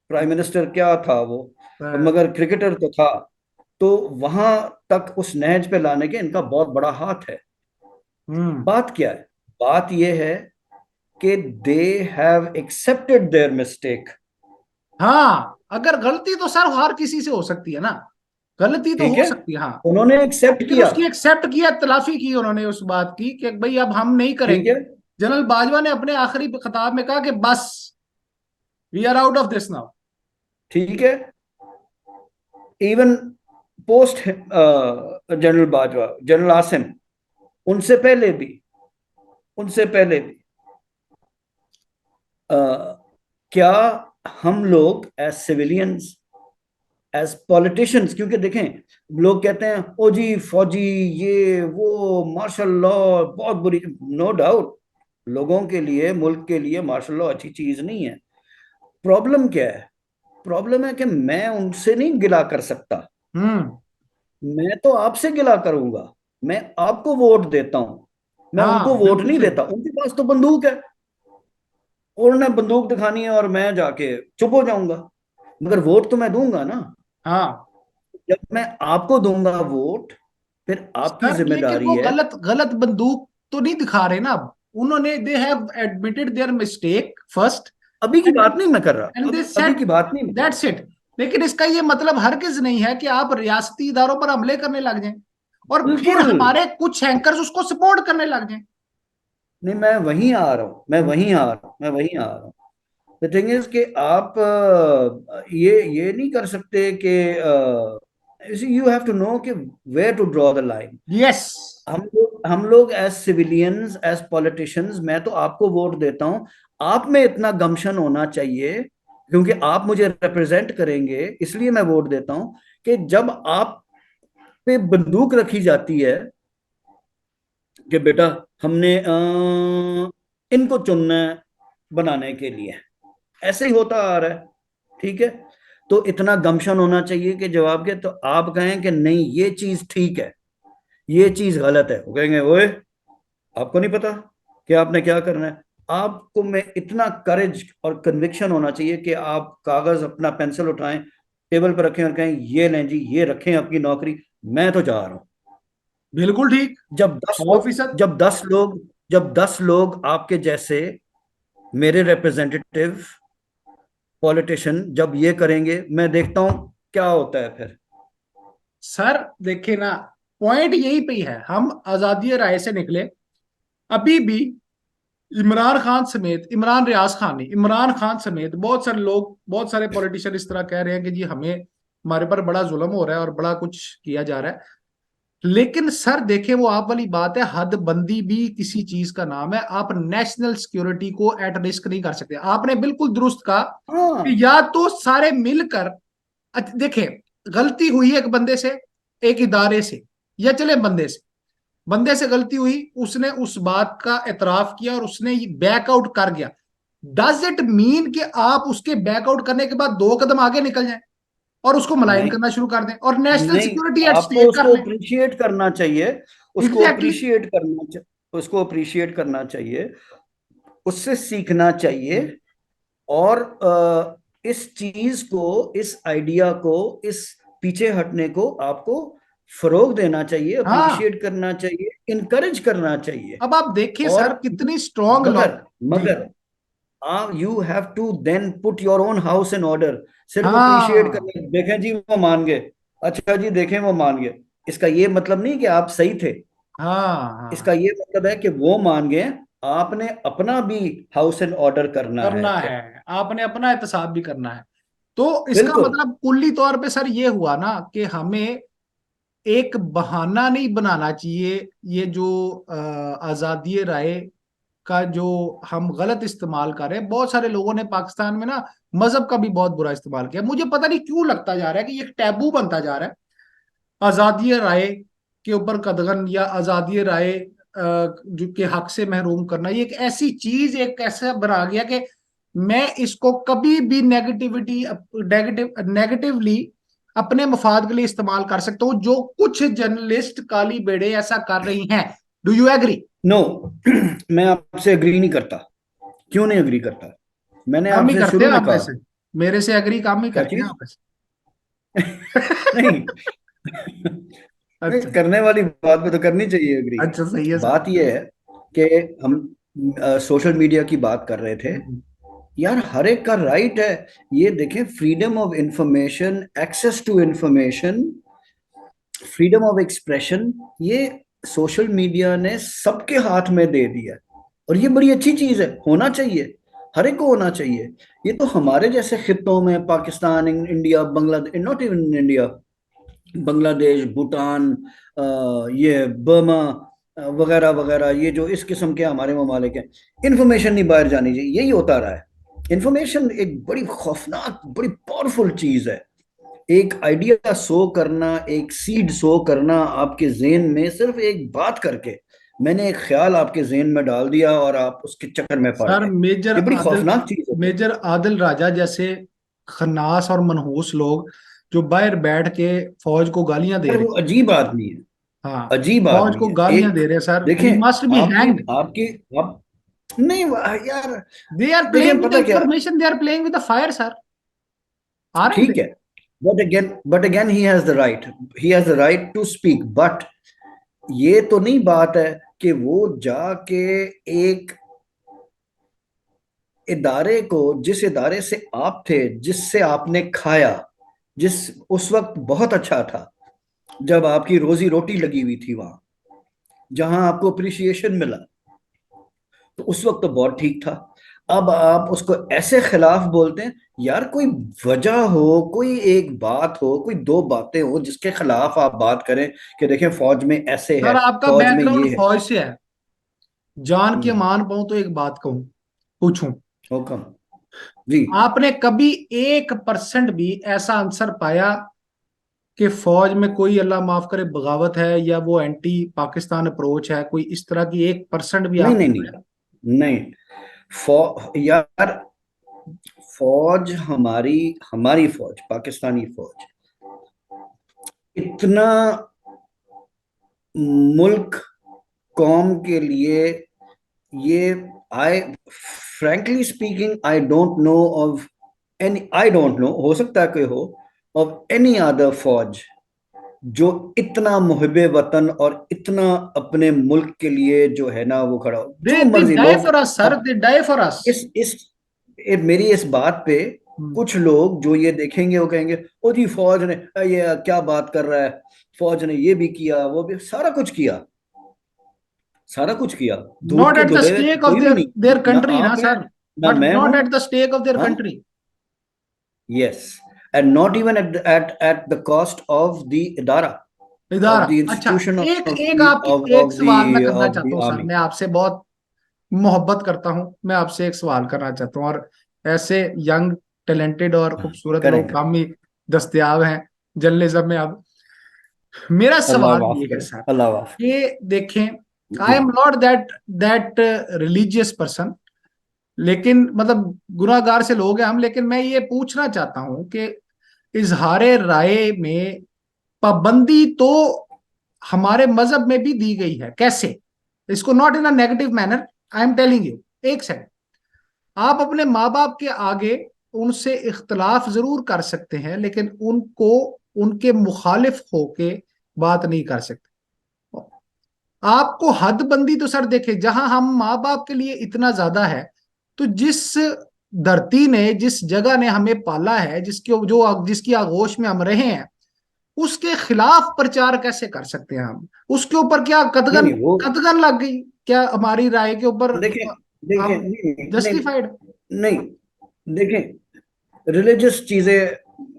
प्राइम मिनिस्टर क्या था वो, मगर क्रिकेटर तो था, तो वहां तक उस नहज पे लाने के इनका बहुत बड़ा हाथ है। हम्म। बात क्या है? बात यह है कि they have accepted their mistake, हाँ, अगर गलती तो सर हर किसी से हो सकती है ना, गलती तो ठीक हो है, सकती है हाँ। उन्होंने एक्सेप्ट लेकिन किया, उसकी एक्सेप्ट किया, तलाफी की उन्होंने उस बात की कि भाई अब हम नहीं ठीक करेंगे। है, जनरल बाजवा ने अपने आखिरी खिताब में कहा कि बस, we are out of this now. ठीक है, even post general Bajwa, general Asim, उनसे पहले भी, उनसे पहले भी अ, क्या हम लोग एज सिविलियंस, एज पॉलिटिशियंस, क्योंकि देखें लोग कहते हैं ओ जी फौजी, ये वो मार्शल लॉ बहुत बुरी, नो डाउट, लोगों के लिए, मुल्क के लिए मार्शल लॉ अच्छी चीज नहीं है। प्रॉब्लम क्या है? प्रॉब्लम है कि मैं उनसे नहीं गिला कर सकता, हम्म। मैं तो आपसे गिला करूंगा। मैं आपको वोट देता हूं, मैं उनको हाँ वोट बिल्कुल नहीं सही। देता। उनके पास तो बंदूक है, उन्होंने बंदूक दिखानी है और मैं जाके चुप हो जाऊंगा, मगर वोट तो मैं दूंगा ना। हाँ जब मैं आपको दूंगा वोट, फिर आपकी सर, लेकिन जिम्मेदारी वो है। गलत गलत बंदूक तो नहीं दिखा रहे ना अब। उन्होंने they have admitted their mistake first, अभी की एंड बात नहीं मैं कर रहा, एंड दे अभी सेड की बात नहीं मैं कर दैट्स इट। लेकिन इसका ये मतलब हरगिज नहीं है कि आप रियासती इदारों पर हमले करने लग जाएं और रहा। फिर बिल्कुल हमारे कुछ एंकर्स उसको सपोर्ट करने लग जाएं। नहीं, मैं वहीं आ रहा हूँ, मैं वहीं आ रहा हूँ, मैं वहीं आ रहा हूँ। द थिंग इज कि आप ये नहीं कर सकते कि यू हैव टू नो कि where to draw the line. Yes हम लोग एज सिविलियंस, एज पॉलिटिशियंस, मैं तो आपको वोट देता हूं। आप में इतना गमशन होना चाहिए, क्योंकि आप मुझे रिप्रेजेंट करेंगे, इसलिए मैं वोट देता हूं, कि जब आप पे बंदूक रखी जाती है कि बेटा हमने इनको चुनना है बनाने के लिए, ऐसे ही होता आ रहा है, ठीक है, तो इतना गमशन होना चाहिए कि जवाब के तो आप कहें कि नहीं ये चीज ठीक है, ये चीज गलत है, वो कहेंगे ओए आपको नहीं पता कि आपने क्या करना है। आपको में इतना करेज और कन्विक्शन होना चाहिए कि आप कागज अपना पेंसिल उठाएं, टेबल पर रखें और कहें ये लें जी, ये रखें आपकी नौकरी, मैं तो जा रहा हूं। बिल्कुल ठीक। जब दस सौ लोग फीसद जब 10 लोग आपके जैसे मेरे रिप्रेजेंटेटिव पॉलिटिशियन जब ये करेंगे, मैं देखता हूं क्या होता है फिर। सर देखिए ना, पॉइंट यही पे ही है। हम आजादी राय से निकले, अभी भी इमरान खान समेत, इमरान रियाज खान नहीं, इमरान खान समेत बहुत सारे लोग, बहुत सारे पॉलिटिशियन इस तरह कह रहे हैं कि जी हमें, हमारे पर बड़ा जुल्म हो रहा है और बड़ा कुछ किया जा रहा है। लेकिन सर देखें, वो आप वाली बात है, हदबंदी भी किसी चीज का नाम है। आप नेशनल सिक्योरिटी को एट रिस्क नहीं कर सकते। आपने बिल्कुल दुरुस्त कहा हाँ कि या तो सारे मिलकर, देखें, गलती हुई एक बंदे से, एक इदारे से, या चले बंदे से गलती हुई, उसने उस बात का एतराफ किया और उसने बैकआउट कर गया। डज इट मीन कि आप उसके बैकआउट करने के बाद 2 कदम आगे निकल जाएं और उसको मलाइन नहीं, करना शुरू कर दें और नेशनल नहीं, सिक्योरिटी एट आपको स्टेक कर उसको लें? अप्रिशिएट करना चाहिए, उसको एग्जैक्टली exactly. अप्रिशिएट करना उसको अप्रिशिएट करना चाहिए, उससे सीखना चाहिए। और इस चीज को, इस आइडिया को, इस पीछे हटने को आपको फरोग देना चाहिए, हाँ, अप्रिशिएट करना चाहिए, इनकरेज करना चाहिए। अब आप देखिए और सर कितनी स्ट्रॉन्ग लॉ। मगर जी। मगर you have to then put your own house in order. सिर्फ अप्रिशिएट हाँ करने, देखें जी वो मान गए, अच्छा जी देखें वो मान गए, इसका ये मतलब नहीं कि आप सही थे। हाँ इसका हाँ, ये मतलब है कि वो मान गए, आपने अपना भी हाउस इन ऑर्डर करना है करना है, फिर। आपने अपना एहतसाब भी करना है। तो इसका बिल्कुल। मतलब कुल्ली तौर पे सर ये हुआ ना कि हमें एक बहाना नहीं बनाना चाहिए। ये जो आजादी राय का जो हम गलत इस्तेमाल कर रहे हैं, बहुत सारे लोगों ने पाकिस्तान में ना मजहब का भी बहुत बुरा इस्तेमाल किया। मुझे पता नहीं क्यों लगता जा रहा है कि ये एक टैबू बनता जा रहा है, आजादी राय के ऊपर कदगन या आजादी राय जो के हक से महरूम करना, ये एक ऐसी चीज, एक ऐसा बना गया कि मैं इसको कभी भी नेगेटिवली अपने मफाद के लिए इस्तेमाल कर सकता हूं, जो कुछ जर्नलिस्ट काली बेड़े ऐसा कर रही हैं। Do you agree? नो मैं आपसे एग्री नहीं करता। क्यों नहीं एग्री करता? मैंने कम ही आपसे करते शुरू हैं में आप कहा। वैसे, मेरे से एग्री कम ही क्या करते हैं चीज? आप वैसे। नहीं नहीं, अच्छा। करने वाली बात पे तो करनी चाहिए एग्री। अच्छा सही है सर। बात यह है कि हम सोशल मीडिया की बात कर रहे थे। यार हर एक का राइट है, ये देखें, freedom of information, access to information, freedom of expression, ये सोशल मीडिया ने सबके हाथ में दे दिया है। और ये बड़ी अच्छी चीज है, होना चाहिए, हर एक को होना चाहिए। ये तो हमारे जैसे खित्तों में, Pakistan, India, Bangladesh, not even India, Bangladesh, Bhutan, ये बर्मा, वगैरह वगैरह, ये जो इस किस्म के हमारे ममालिक हैं, इंफॉर्मेशन नहीं बाहर जानी चाहिए, यही होता रहा है। इंफॉर्मेशन एक बड़ी खौफनाक, बड़ी पावरफुल चीज है। एक आइडिया सो करना, एक सीड सो करना आपके जेन में, सिर्फ एक बात करके मैंने एक ख्याल आपके जेन में डाल दिया और आप उसके चक्कर में पड़ सर गए। मेजर ये बड़ी आदिल, खौफनाक चीज है। मेजर आदिल राजा जैसे खन्नास और मनहूस लोग जो बाहर बैठ के फौज को गालियां दे पर रहे वो अजीब आदमी है, हैं, हाँ, अजीब फौज आदमी को है गालियां एक। दे रहे हैं सर, देखें, ही मस्ट बी आपकी हैंग्ड। आपकी आप नहीं यार, दे आर प्लेइंग देखें विद द पता क्या, information, they are playing with the fire sir, aren't ठीक दे? है, but again he has the right, he has the right to speak, but ये तो नहीं बात है कि वो जाके एक इदारे को, जिस इदारे से आप थे, जिससे आपने खाया, जिस उस वक्त बहुत अच्छा था, जब आपकी रोजी रोटी लगी हुई थी वहां, जहां आपको अप्रिसिएशन मिला, तो उस वक्त तो बहुत ठीक था। अब आप उसको ऐसे खिलाफ बोलते हैं। यार कोई वजह हो, कोई एक बात हो, कोई दो बातें हो जिसके खिलाफ आप बात करें कि देखें फौज में ऐसे है, सर आपका फौज में बैकग्राउंड ये है। फौज से है, जान के हम्म। मान पाऊं तो एक बात कहूं, पूछूं, हुक्म जी। आपने कभी 1% भी ऐसा आंसर पाया कि फौज में कोई अल्लाह माफ करे बगावत है या वो एंटी पाकिस्तान अप्रोच है, कोई इस तरह की 1% भी नहीं नहीं आपने पाया? नहीं नहीं, यार फौज, हमारी हमारी फौज, पाकिस्तानी फौज इतना मुल्क कौम के लिए, ये आई frankly speaking I don't no of any, I don't no, हो सकता है कोई हो, ऑफ एनी अदर फौज जो इतना मुहिबे वतन और इतना अपने मुल्क के लिए जो है ना वो खड़ा हो। दे जो दे मर्जी डाई लोग, फॉर अस सर, अब दे डाई फॉर अस। मेरी इस बात पे कुछ लोग जो ये देखेंगे वो कहेंगे, ओ जी फौज ने ये क्या बात कर रहा है, फौज ने ये भी किया, वो भी, सारा कुछ किया, सारा कुछ किया। दूध नॉट के एट द धुले हुए स्टेक ऑफ कोई भी देयर नहीं, देयर ना कंट्री ना आप हैं, सर, ना बट मैं हूं। Not at the stake of there हाँ, country. Yes, and not even at the cost of the इदारा, इधर of the अच्छा, institution एक of एक the आपकी of, एक of the सवाल मैं करना of चाहता the हूँ सर, army। मैं आपसे बहुत मोहब्बत करता हूँ, मैं आपसे एक सवाल करना चाहता हूँ, और ऐसे यंग टैलेंटेड और हाँ, खूबसूरत लोग करेंगे। कम ही दस्तयाब हैं जर्नलिज्म में अब। मेरा अल्लाह सवाल माफ ये है करे, सर, अल्लाह माफ ये देखें, आई जी। Am not that that religious person, लेकिन मतलब गुनाहगार से लोग हैं हम, लेकिन मैं ये पूछना चाहता हूँ कि इजहार राय में पाबंदी तो हमारे मजहब में भी दी गई है, कैसे? इसको not in a negative manner, I am telling you, एक सेकंड, आप अपने माँ बाप के आगे उनसे इख्तलाफ जरूर कर सकते हैं, लेकिन उनको उनके मुखालिफ होके बात नहीं कर सकते। आपको हदबंदी तो सर देखे, जहां हम माँ बाप के लिए इतना ज्यादा है, तो जिस धरती ने, जिस जगह ने हमें पाला है, जिसके जो जिसकी आगोश में हम रहे हैं, उसके खिलाफ प्रचार कैसे कर सकते हैं हम? उसके ऊपर क्या नहीं कदगन नहीं वो, कदगन लग गई क्या हमारी राय के ऊपर? देखें, देखें, हम नहीं नहीं जस्टिफाइड? नहीं, देखें, रिलीजियस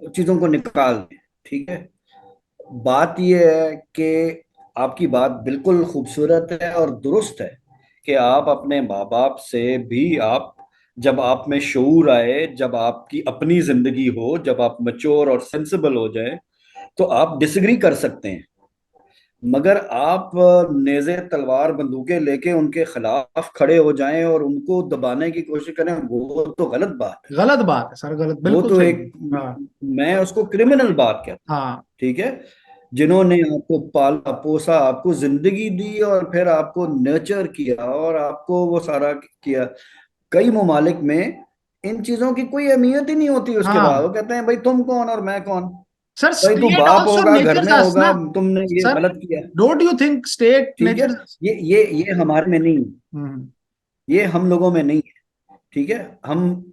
चीजों को निकाल दें, ठीक है। बात यह है कि आपकी बात बिल्कुल खूबसूरत है और दुरुस्त है कि आप अपने माँ बाप से भी, आप जब आप में शऊर आए, जब आपकी अपनी जिंदगी हो, जब आप मैच्योर और सेंसिबल हो जाए, तो आप डिसएग्री कर सकते हैं। मगर आप नेज़े तलवार बंदूकें लेके उनके खिलाफ खड़े हो जाएं और उनको दबाने की कोशिश करें, वो तो गलत बात है। गलत बात है सर, गलत, वो बिल्कुल तो सही। एक, हाँ मैं उसको क्रिमिनल बात कहता हूँ, हाँ। ठीक है। जिन्होंने आपको पाला पोसा, आपको जिंदगी दी और फिर आपको नर्चर किया और आपको वो सारा किया। कई ममालिक में इन चीजों की कोई अहमियत ही नहीं होती, उसके बाद वो हाँ कहते हैं भाई तुम कौन और मैं कौन। सर, भाई तू स्टेट बाप ऑल्सो होगा, घर नेचर्स में अस ना होगा, तुमने ये सर, गलत किया। डोंट यू थिंक स्टेट ठीक है, नेचर्स? ये हमारे में नहीं है, हम्म। ये हम लोगों में नहीं है, ठीक है। हम,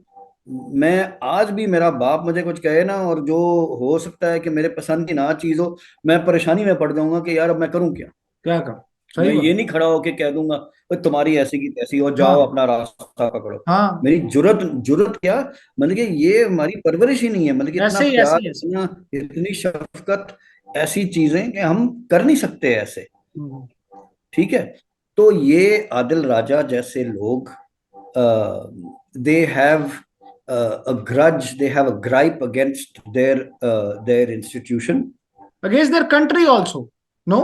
मैं आज भी मेरा बाप मुझे कुछ कहे ना, और जो हो सकता है कि मेरे पसंद की ना चीज हो, मैं परेशानी में पड़ जाऊंगा कि यार अब मैं करूं क्या। क्या करूं? सही मैं ये बात। नहीं खड़ा होके कह दूंगा "ओए, तुम्हारी ऐसी की तैसी हो, जाओ हाँ अपना रास्ता पकड़ो"। हाँ, मेरी जुरत जुरत क्या, मतलब कि ये हमारी परवरिश ही नहीं है, मतलब कि इतना ऐसे ही ऐसे प्यार, ही ऐसे ही। इतना, इतनी शफकत, ऐसी चीजें कि हम कर नहीं सकते ऐसे, हम्म। ठीक है। तो ये आदिल राजा जैसे लोग, they have a grudge, they have a gripe against their institution. Against their country also, no?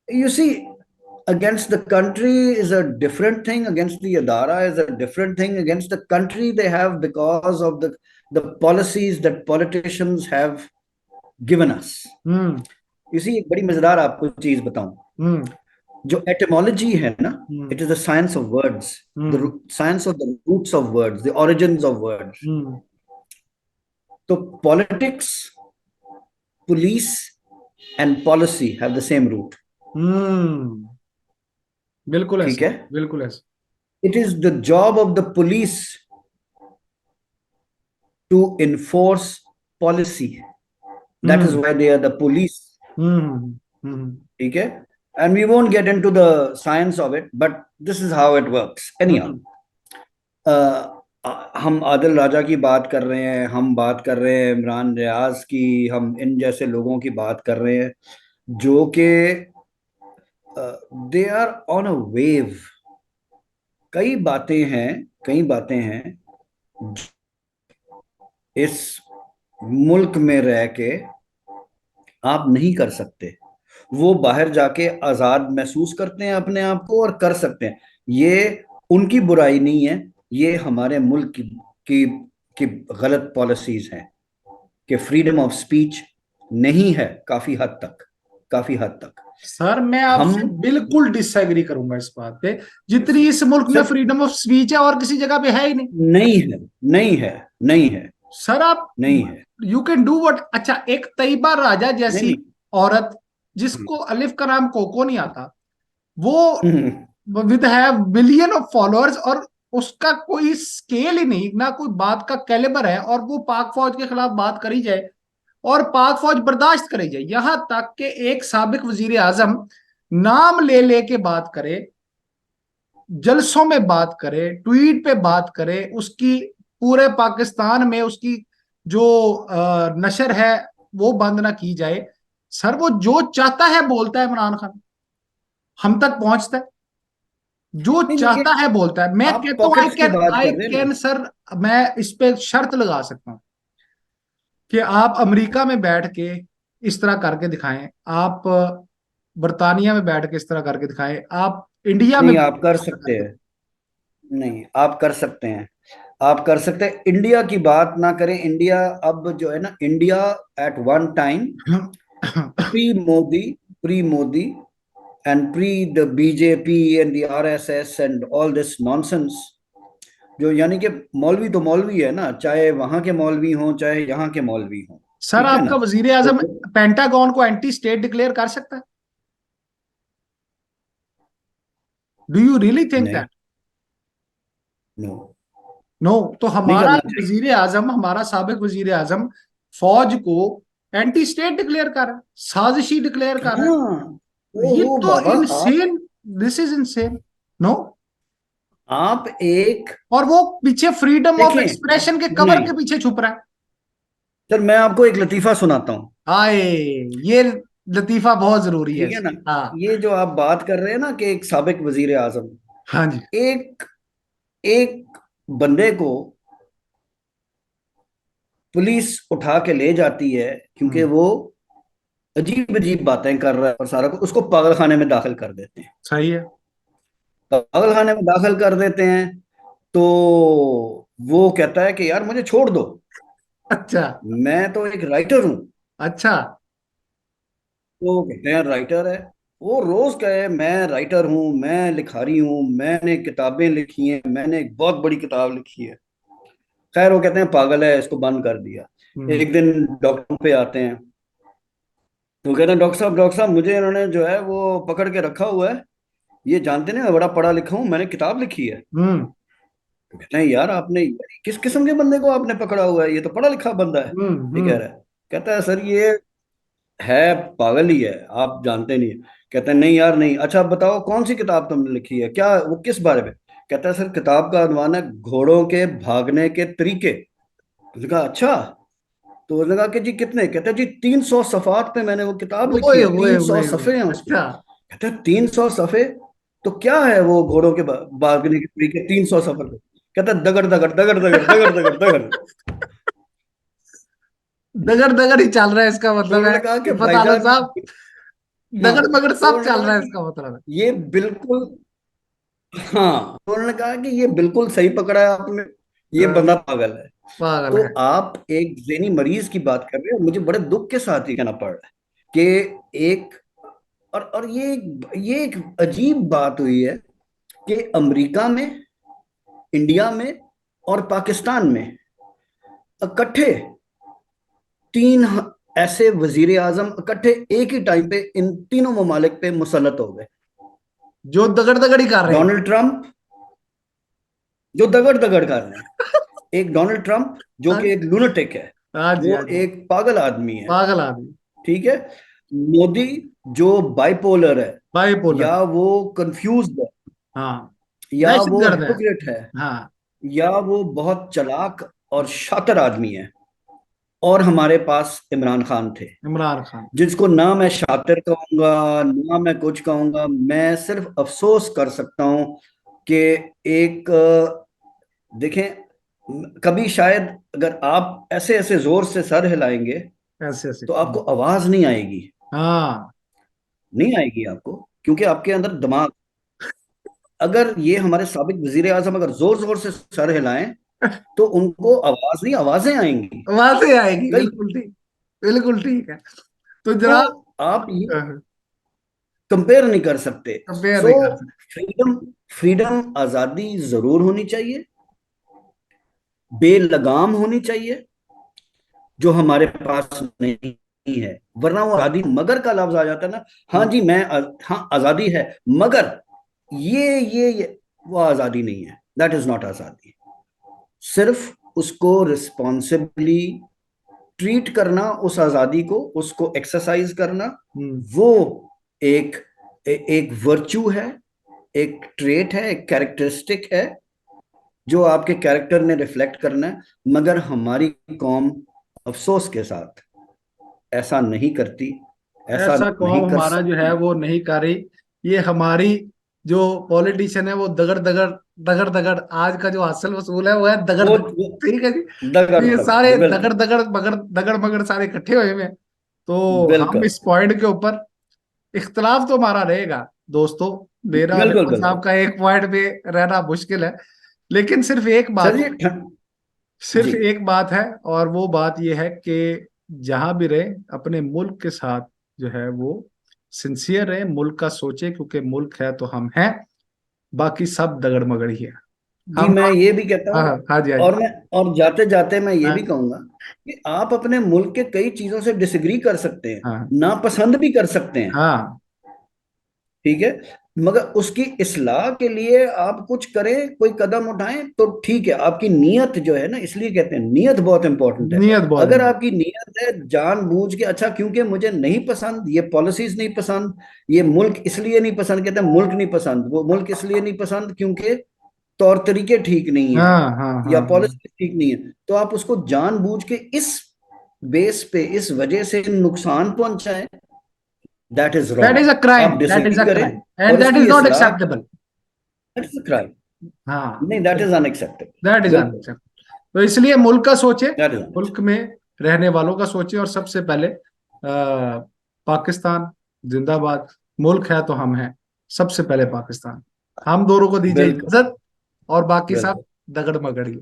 You see, against the country is a different thing. Against the Adara is a different thing. Against the country they have because of the policies that politicians have given us. Hmm. You see, एक बड़ी मजेदार आपको चीज बताऊं। हम्म। जो etymology है ना, hmm. It is the science of words, the hmm. Science of the roots of words, the origins of words. Hmm. तो politics, police and policy have the same root. Hmm. बिल्कुल ठीक ऐसे, है। बिल्कुल ऐसे। It is the job of the police to enforce policy. That is hmm. why they are the police. Hmm. Hmm. ठीक है। And we won't get into the science of it, but this is how it works. Anyhow, हम्म। हम आदिल राजा की बात कर रहे हैं, हम बात कर रहे हैं इमरान रियाज की, हम इन जैसे लोगों की बात कर रहे हैं जो कि they are on a wave. कई बातें हैं इस मुल्क में रह के आप नहीं कर सकते। वो बाहर जाके आजाद महसूस करते हैं अपने आप को और कर सकते हैं। ये उनकी बुराई नहीं है, ये हमारे मुल्क की, की गलत पॉलिसीज हैं कि फ्रीडम ऑफ स्पीच नहीं है काफी हद तक, काफी हद तक। सर मैं हम आपसे बिल्कुल डिसएग्री करूंगा इस बात पे। जितनी इस मुल्क में सिर्फ फ्रीडम ऑफ स्पीच है और किसी जगह पे है ही नहीं। नहीं है, नहीं है, नहीं है, सर आप, नहीं है, यू कैन डू व्हाट। अच्छा, एक तैयबा राजा नहीं जैसी नहीं। औरत, जिसको अलिफ का नाम कोको नहीं आता, वो hmm, with have billion of followers, और उसका कोई स्केल ही नहीं, ना कोई बात का कैलिबर है, और वो पाक फौज के खिलाफ बात करी जाए और पाक फौज बर्दाश्त करी जाए। यहां तक कि एक साबिक वजीर आजम नाम ले लेके बात करे, जलसों में बात करे, ट्वीट पे बात करे, उसकी पूरे पाकिस्तान में उसकी जो नशर है वो बंद ना की जाए। सर वो जो चाहता है बोलता है इमरान खान, हम तक पहुंचता है, जो नहीं चाहता लेकिन है बोलता है। मैं आप कहता हूं पॉकेट्स की बात आई कर रहे हैं कैन ना। सर, मैं इस पे शर्त लगा सकता हूं कि आप अमेरिका में बैठ के इस तरह करके दिखाएं, आप बर्तानिया में बैठ के इस तरह करके दिखाएं, आप इंडिया में नहीं, बैठ आप कर के इस तरह सकते करके। हैं। नहीं, आप कर सकते हैं, आप कर सकते हैं। इंडिया की बात ना करें। इंडिया अब जो है ना, India at one time, pre Modi, pre Modi and pre the BJP and the RSS and all this nonsense, जो यानी कि मौलवी तो मौलवी है ना, चाहे वहां के मौलवी हों चाहे यहाँ के मौलवी हों। सर ठीक है आपका ना। वजीर तो आजम पेंटागन को एंटी स्टेट डिक्लेयर कर सकता है? डू यू रियली थिंक नहीं, दैट? No, no. तो नहीं हमारा करना चाहिए। वजीर आजम, हमारा साबिक वजीर आजम फौज को एंटी स्टेट डिक्लेयर कर रहा है, साजिशी डिक्लेयर कर रहा है। हाँ, ये ओहो तो बाबा, आप insane, this is insane. No. आप एक, और वो पीछे फ्रीडम ऑफ देखें, एक्सप्रेशन के कवर नहीं, के पीछे छुप रहा है। सर मैं आपको एक लतीफा सुनाता हूँ। आए, ये लतीफा बहुत जरूरी है। ठीक है ना। हाँ। ये जो आप बात कर रहे हैं ना कि एक साबिक वजीर आजम, हाँ जी। एक एक बंदे को पुलिस उठा के ले जाती है क्योंकि हम्म। वो अजीब अजीब बातें कर रहा है और सारा कुछ, उसको पागल खाने में दाखिल कर देते हैं। सही है। पागल खाने में दाखिल कर देते हैं तो वो कहता है कि यार मुझे छोड़ दो, अच्छा। मैं तो एक राइटर हूँ। अच्छा। वो कहते हैं राइटर है। वो रोज कहे मैं राइटर हूँ, मैं लिखारी हूँ, मैंने किताबें लिखी हैं, मैंने एक बहुत बड़ी किताब लिखी है। खैर वो कहते हैं पागल है, इसको बंद कर दिया। हम्म। एक दिन डॉक्टर पे आते हैं तो कहते हैं डॉक्टर साहब मुझे इन्होंने जो है वो पकड़ के रखा हुआ है, ये जानते नहीं मैं बड़ा पढ़ा लिखा हूँ, मैंने किताब लिखी है। हम्म। तो कहते हैं यार आपने किस किस्म के बंदे को आपने पकड़ा हुआ है, ये तो पढ़ा लिखा बंदा है। हम्म। ये कह रहा है, कहता है सर ये है पागल ही है, आप जानते नहीं है। कहते हैं नहीं यार नहीं, अच्छा आप बताओ कौन सी किताब तुमने लिखी है, क्या वो किस बारे में। कहता है सर किताब का अनुमान है घोड़ों के भागने के तरीके। उसने कहा अच्छा, तो उसने कहा कि जी कितने, कहते हैं जी 300 सफ़ात पे मैंने वो किताब लिखी ओए है, ओए 300 ओए ओए। सफ़े हैं उसके। अच्छा। कहते हैं 300 सफ़े, तो क्या है वो घोड़ों के भागने के तरीके, 300 सफ़र। कहता है दगड़ दगड़ दगड़ दगड़ दगड़ दगड़ दगड़। दगड़ दगड़ ही चल रहा है इसका तो मतलब है उन्होंने कहा कि कि पता लो भाईजान, साहब, हाँ, दगड़ मगड़ तो सब उन्होंने चल कहा रहा है कि इसका मतलब है। ये बिल्कुल, हाँ, तो उन्होंने कहा कि ये बिल्कुल सही पकड़ा है आपने, ये हाँ, बंदा पागल है। पागल तो है। आप एक ज़हनी मरीज की बात कर रहे हो, मुझे बड़े दुख के साथ ही कहना पड़ रहा है कि एक, और ये एक अजीब बात हुई है कि अमेरिका में, इंडिया में और पाकिस्तान में इकट्ठे तीन ऐसे वजीर आजम इकट्ठे एक ही टाइम पे इन तीनों ममालिक पे मुसल्लत हो गए। जो दगड़ दगड़ ही कर रहे हैं। डोनाल्ड ट्रंप, जो दगड़ दगड़ कर रहे हैं, एक डोनाल्ड ट्रंप जो हाँ कि एक लूनाटिक है, हाँ जी, वो हाँ जी। एक पागल आदमी है, पागल आदमी। ठीक है। मोदी जो बाइपोलर है, बाइपोलर। या वो कंफ्यूज है, हाँ। या वो दहशतगर्द है। हिपोक्रेट है, हाँ। या वो बहुत चालाक और शातिर आदमी है। और हमारे पास इमरान खान थे, इमरान खान। जिसको ना मैं शातिर कहूंगा, ना मैं कुछ कहूंगा, मैं सिर्फ अफसोस कर सकता हूं कि एक देखें, कभी शायद अगर आप ऐसे ऐसे जोर से सर हिलाएंगे ऐसे ऐसे। तो आपको आवाज नहीं आएगी, हाँ। नहीं आएगी आपको, क्योंकि आपके अंदर दिमाग, अगर ये हमारे साबिक वजीर आजम अगर जोर जोर से सर हिलाएं तो उनको आवाज नहीं, आवाजें आएंगी वहां से आएगी, कई। बिल्कुल ठीक। बिल्कुल ठीक है। तो तो जनाब, आप ये कंपेयर नहीं कर सकते। कंपेयर सो नहीं कर सकते। फ्रीडम, फ्रीडम, आजादी जरूर होनी चाहिए, बेलगाम होनी चाहिए, जो हमारे पास नहीं है। वरना वो आजादी मगर का लफ्ज आ जाता है ना, हाँ जी मैं हाँ आजादी है, मगर ये वो आजादी नहीं है, दैट इज नॉट आजादी। सिर्फ उसको रिस्पॉन्सिबली ट्रीट करना, उस आजादी को, उसको एक्सरसाइज करना, हम्म। वो एक एक वर्च्यू है, एक ट्रेट है, एक कैरेक्टरिस्टिक है, जो आपके कैरेक्टर ने रिफ्लेक्ट करना है। मगर हमारी कौम अफसोस के साथ ऐसा नहीं करती, ऐसा ऐसा नहीं कौम कर हमारा जो है सकती। वो नहीं कर रही। ये हमारी जो पॉलिटिशियन है वो दगड़ दगड़, दगड़ दगड़, आज का जो हासिल वसूल है वो है दगड़ दगड़। वो ठीक है जी। दगड़ तो ये सारे दगड़ दगड़ बिल्कुल, दगड़ मगर, दगड़ मगड़ सारे इकट्ठे हुए हैं। तो हम बिल्कुल इस पॉइंट के ऊपर इख्तलाफ तो हमारा रहेगा दोस्तों। मेरा और बिल्कुल रिपन बिल्कुल। साहब का एक पॉइंट पे रहना मुश्किल है। लेकिन सिर्फ एक बात, चलिए ठंड, सिर्फ जी, एक बात है, और वो बात ये है कि जहां भी रहे अपने मुल्क के साथ जो है वो सिंसियर रहे, मुल्क का सोचे, क्योंकि मुल्क है तो हम हैं, बाकी सब दगड़ मगड़ ही है। जी, हम। मैं ये भी कहता हाँ हूँ, हाँ हाँ जी, हाँ जी। और मैं, और जाते जाते मैं ये भी हाँ कहूंगा कि आप अपने मुल्क के कई चीजों से डिसएग्री कर सकते हैं, हाँ नापसंद भी कर सकते हैं, हाँ। ठीक है, मगर उसकी इस्लाह के लिए आप कुछ करें, कोई कदम उठाएं तो ठीक है। आपकी नीयत जो है ना, इसलिए कहते हैं नीयत बहुत इंपॉर्टेंट है। नियत बहुत अगर है। आपकी नीयत है जानबूझ के, अच्छा क्योंकि मुझे नहीं पसंद ये पॉलिसीज, नहीं पसंद ये मुल्क, इसलिए नहीं पसंद, कहते हैं मुल्क नहीं पसंद, वो मुल्क इसलिए नहीं पसंद क्योंकि तौर तरीके ठीक नहीं है, हाँ हाँ या हाँ हाँ। पॉलिसी ठीक नहीं है, तो आप उसको जानबूझ के इस बेस पे, इस वजह से नुकसान पहुंचाएं, that is that is wrong. A crime, आप दैट इज डिसएग्री अ करें क्राइम एंड और दैट इज इसकी नॉट इस्लाह, एक्सेप्टेबल। दैट इज क्राइम, हाँ, नहीं that is that unacceptable, is बिल्कुल, अनएक्सेप्टेबल। तो इसलिए मुल्क का सोचे, दैट इज मुल्क अनएक्सेप्टेबल। में रहने वालों का सोचे, और सबसे पहले पाकिस्तान जिंदाबाद। मुल्क है तो हम हैं, सबसे पहले पाकिस्तान। हम दोनों को दीजिए बिल्कुल इजाजत, और बाकी सब बिल्कुल। दगड़ मगड़ ही।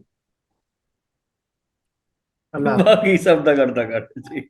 अल्लाह। बाकी सब दगड़ दगड़ जी।